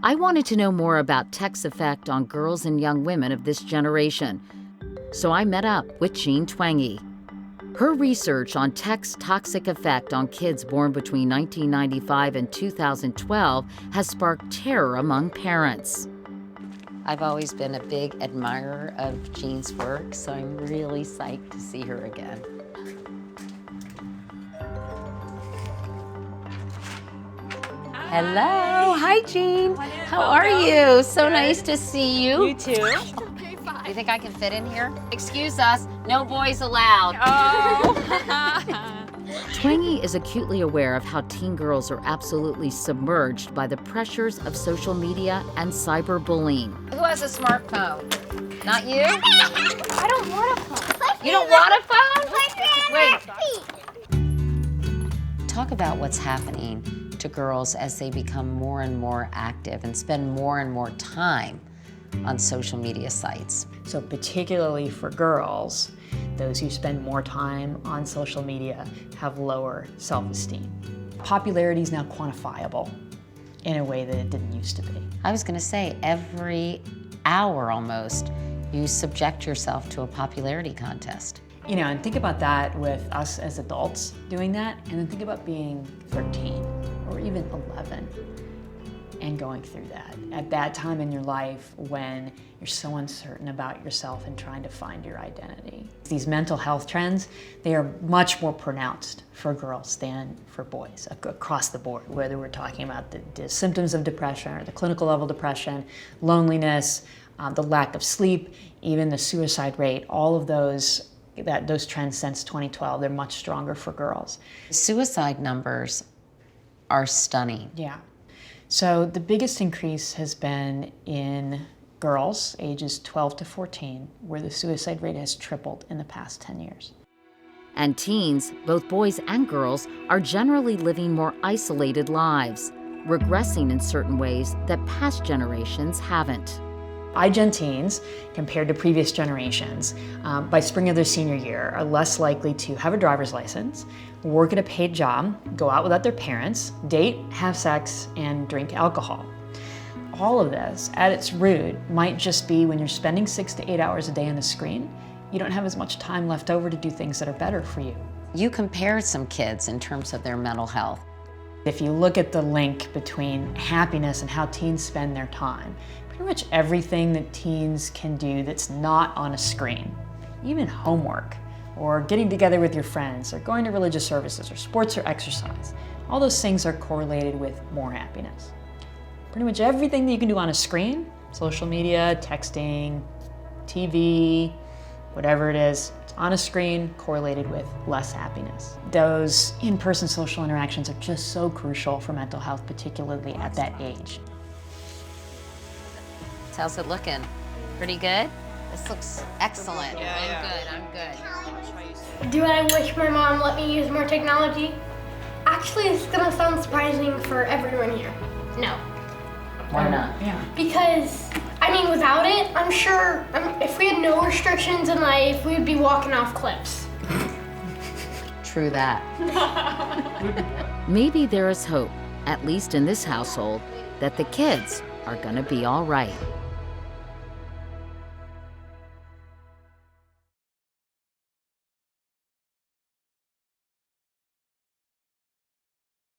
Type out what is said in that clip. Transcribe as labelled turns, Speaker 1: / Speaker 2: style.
Speaker 1: I wanted to know more about tech's effect on girls and young women of this generation, so I met up with Jean Twenge. Her research on tech's toxic effect on kids born between 1995 and 2012 has sparked terror among parents. I've always been a big admirer of Jean's work, so I'm really psyched to see her again. Hello, hi Jean. How are you? So nice to see you.
Speaker 2: You too.
Speaker 1: Do you think I can fit in here? Excuse us, no boys allowed.
Speaker 2: Oh.
Speaker 1: Twenge is acutely aware of how teen girls are absolutely submerged by the pressures of social media and cyberbullying. Who has a smartphone? Not you?
Speaker 3: I don't want a phone.
Speaker 1: You don't want a phone? Wait. Talk about what's happening to girls as they become more and more active and spend more and more time on social media sites.
Speaker 4: So particularly for girls, those who spend more time on social media have lower self-esteem. Popularity is now quantifiable in a way that it didn't used to be.
Speaker 1: I was gonna say, every hour almost, you subject yourself to a popularity contest.
Speaker 4: You know, and think about that with us as adults doing that, and then think about being 13 or even 11 and going through that. At that time in your life when you're so uncertain about yourself and trying to find your identity. These mental health trends, they are much more pronounced for girls than for boys across the board, whether we're talking about the symptoms of depression or the clinical level depression, loneliness, the lack of sleep, even the suicide rate, all of those trends since 2012, they're much stronger for girls.
Speaker 1: Suicide numbers are stunning.
Speaker 4: Yeah. So the biggest increase has been in girls ages 12 to 14, where the suicide rate has tripled in the past 10 years.
Speaker 1: And teens, both boys and girls, are generally living more isolated lives, regressing in certain ways that past generations haven't.
Speaker 4: iGen teens, compared to previous generations, by spring of their senior year, are less likely to have a driver's license, work at a paid job, go out without their parents, date, have sex, and drink alcohol. All of this, at its root, might just be when you're spending 6 to 8 hours a day on the screen, you don't have as much time left over to do things that are better for you.
Speaker 1: You compared some kids in terms of their mental health.
Speaker 4: If you look at the link between happiness and how teens spend their time, pretty much everything that teens can do that's not on a screen, even homework, or getting together with your friends, or going to religious services, or sports or exercise, all those things are correlated with more happiness. Pretty much everything that you can do on a screen, social media, texting, TV, whatever it is, it's on a screen, correlated with less happiness. Those in-person social interactions are just so crucial for mental health, particularly at that age.
Speaker 1: How's it looking? Pretty good? This looks excellent. I'm good.
Speaker 3: Do I wish my mom let me use more technology? Actually, it's gonna sound surprising for everyone here. No.
Speaker 1: Why not?
Speaker 4: Yeah.
Speaker 3: Because, I mean, without it, I'm sure if we had no restrictions in life, we would be walking off cliffs.
Speaker 1: True that. Maybe there is hope, at least in this household, that the kids are gonna be all right.